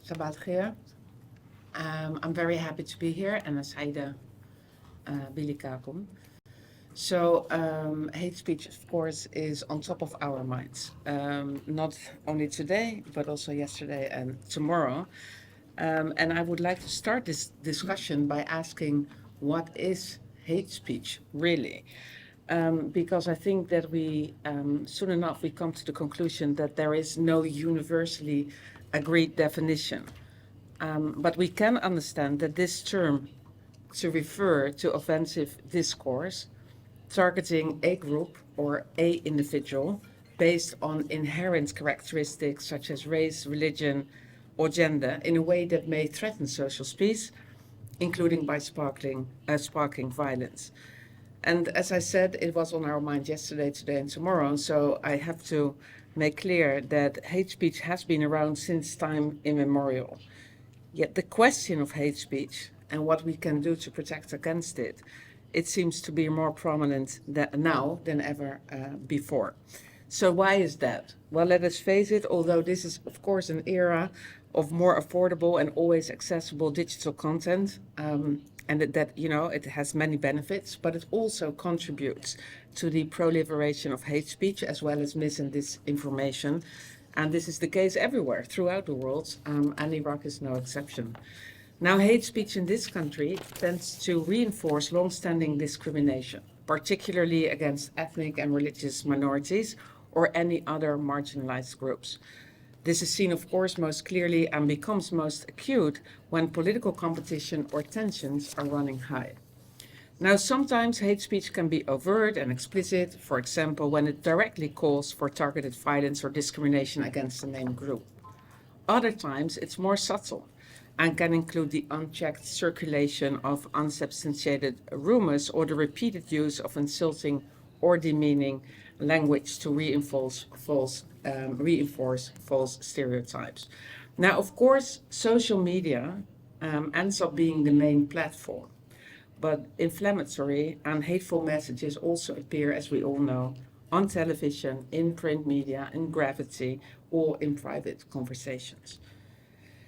صباح الخير. I'm very happy to be here and سعيدة بلقائكم. So hate speech, of course, is on top of our minds, not only today, but also yesterday and tomorrow. And I would like to start this discussion by asking, what is hate speech really? Because I think that we, soon enough, we come to the conclusion that there is no universally agreed definition. But we can understand that this term to refer to offensive discourse targeting a group or a individual based on inherent characteristics such as race, religion, or gender in a way that may threaten social peace, including by sparking violence. And as I said, it was on our mind yesterday, today, and tomorrow. So I have to make clear that hate speech has been around since time immemorial. Yet the question of hate speech and what we can do to protect against it, it seems to be more prominent now than ever before. So why is that? Well, let us face it, although this is, of course, an era of more affordable and always accessible digital content, and that, you know, it has many benefits, but it also contributes to the proliferation of hate speech as well as mis and disinformation. And this is the case everywhere throughout the world, and Iraq is no exception. Now, hate speech in this country tends to reinforce long-standing discrimination, particularly against ethnic and religious minorities or any other marginalized groups. This is seen, of course, most clearly and becomes most acute when political competition or tensions are running high. Now, sometimes hate speech can be overt and explicit, for example, when it directly calls for targeted violence or discrimination against a named group. Other times, it's more subtle and can include the unchecked circulation of unsubstantiated rumors or the repeated use of insulting or demeaning language to reinforce false stereotypes. Now, of course, social media ends up being the main platform, but inflammatory and hateful messages also appear, as we all know, on television, in print media, in graffiti, or in private conversations.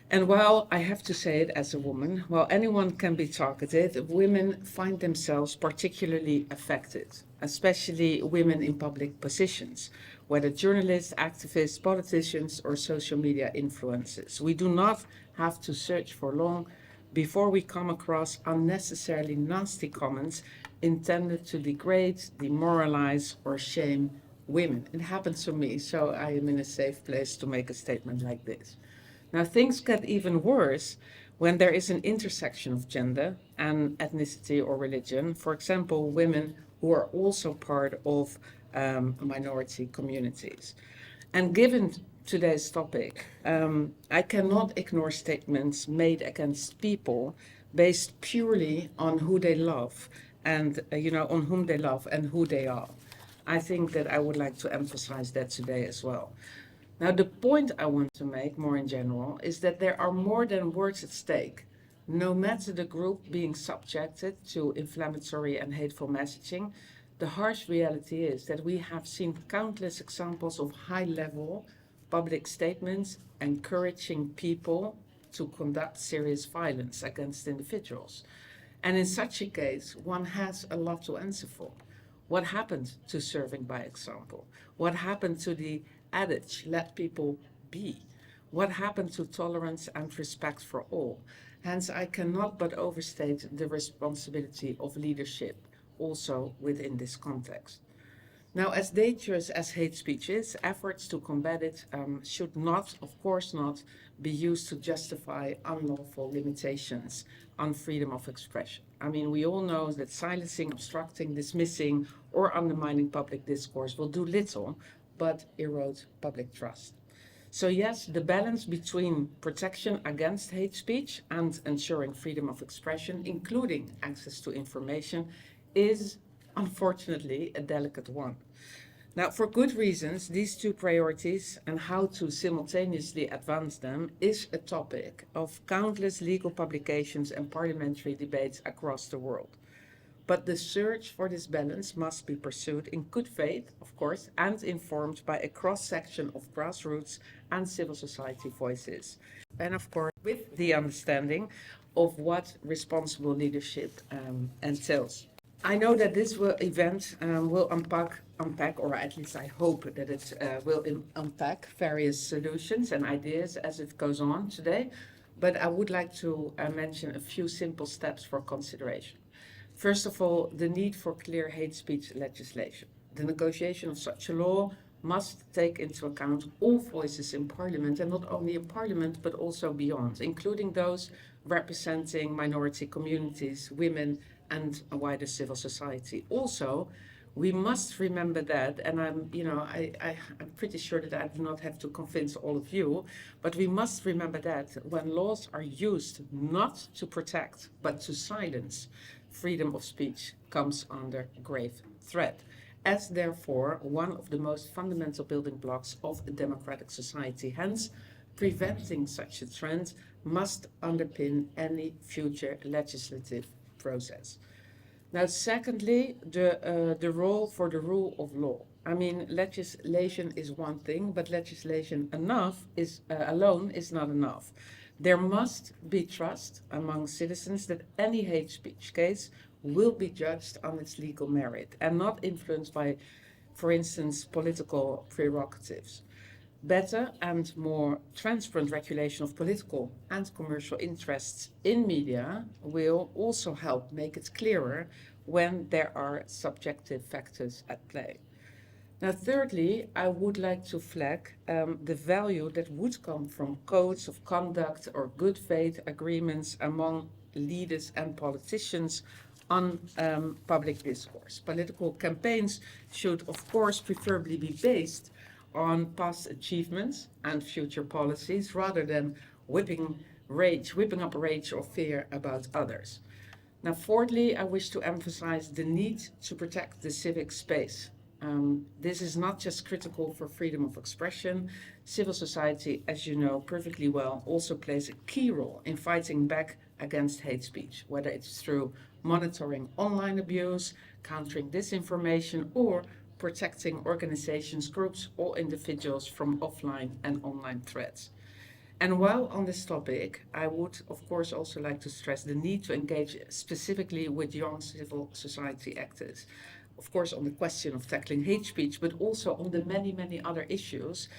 And while I have to say it as a woman, while anyone can be targeted, women find themselves particularly affected, especially women in public positions, whether journalists, activists, politicians, or social media influencers. We do not have to search for long before we come across unnecessarily nasty comments intended to degrade, demoralize, or shame women. It happens to me, so I am in a safe place to make a statement like this. Now, things get even worse when there is an intersection of gender and ethnicity or religion. For example, women who are also part of minority communities. And given today's topic, I cannot ignore statements made against people based purely on who they love and, on whom they love and who they are. I think that I would like to emphasize that today as well. Now, the point I want to make more in general is that there are more than words at stake. No matter the group being subjected to inflammatory and hateful messaging, the harsh reality is that we have seen countless examples of high-level public statements encouraging people to conduct serious violence against individuals. And in such a case, one has a lot to answer for. What happened to serving by example? What happened to the adage, let people be? What happened to tolerance and respect for all? Hence, I cannot but overstate the responsibility of leadership also within this context. Now, as dangerous as hate speech is, efforts to combat it should not, of course not, be used to justify unlawful limitations on freedom of expression. I mean, we all know that silencing, obstructing, dismissing, or undermining public discourse will do little but erode public trust. So yes, the balance between protection against hate speech and ensuring freedom of expression, including access to information, is unfortunately a delicate one. Now, for good reasons, these two priorities and how to simultaneously advance them is a topic of countless legal publications and parliamentary debates across the world. But the search for this balance must be pursued in good faith, of course, and informed by a cross-section of grassroots and civil society voices. And of course, with the understanding of what responsible leadership entails. I know that this event will unpack, or at least I hope that it will unpack various solutions and ideas as it goes on today, but I would like to mention a few simple steps for consideration. First of all, the need for clear hate speech legislation. The negotiation of such a law must take into account all voices in Parliament, and not only in Parliament, but also beyond, including those representing minority communities, women, and a wider civil society. Also, we must remember that, and I'm pretty sure that I do not have to convince all of you, but we must remember that when laws are used not to protect, but to silence, freedom of speech comes under grave threat, as therefore one of the most fundamental building blocks of a democratic society. Hence, preventing such a trend must underpin any future legislative process. Now, secondly, the role for the rule of law. I mean, legislation is one thing, but legislation alone is not enough. There must be trust among citizens that any hate speech case will be judged on its legal merit and not influenced by, for instance, political prerogatives. Better and more transparent regulation of political and commercial interests in media will also help make it clearer when there are subjective factors at play. Now, thirdly, I would like to flag the value that would come from codes of conduct or good faith agreements among leaders and politicians on public discourse. Political campaigns should, of course, preferably be based on past achievements and future policies rather than whipping up rage or fear about others. Now, fourthly, I wish to emphasize the need to protect the civic space. This is not just critical for freedom of expression. Civil society, as you know perfectly well, also plays a key role in fighting back against hate speech, whether it's through monitoring online abuse, countering disinformation, or protecting organizations, groups, or individuals from offline and online threats. And while on this topic, I would, of course, also like to stress the need to engage specifically with young civil society actors. Of course, on the question of tackling hate speech, but also on the many, many other issues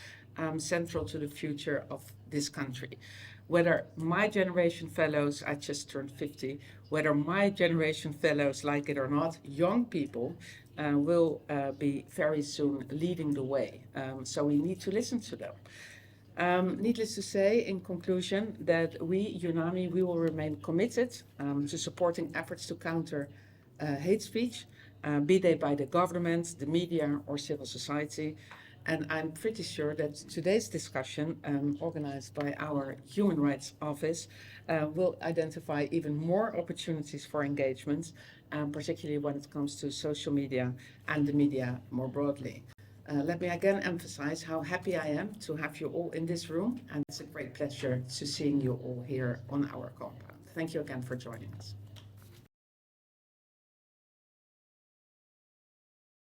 central to the future of this country. Whether my generation fellows, I just turned 50, whether my generation fellows like it or not, young people will be very soon leading the way. So we need to listen to them. Needless to say, in conclusion, that we, UNAMI, we will remain committed to supporting efforts to counter hate speech, be they by the government, the media, or civil society. And I'm pretty sure that today's discussion, organized by our Human Rights Office, will identify even more opportunities for engagement, particularly when it comes to social media and the media more broadly. Let me again emphasize how happy I am to have you all in this room, and it's a great pleasure to seeing you all here on our compound. Thank you again for joining us.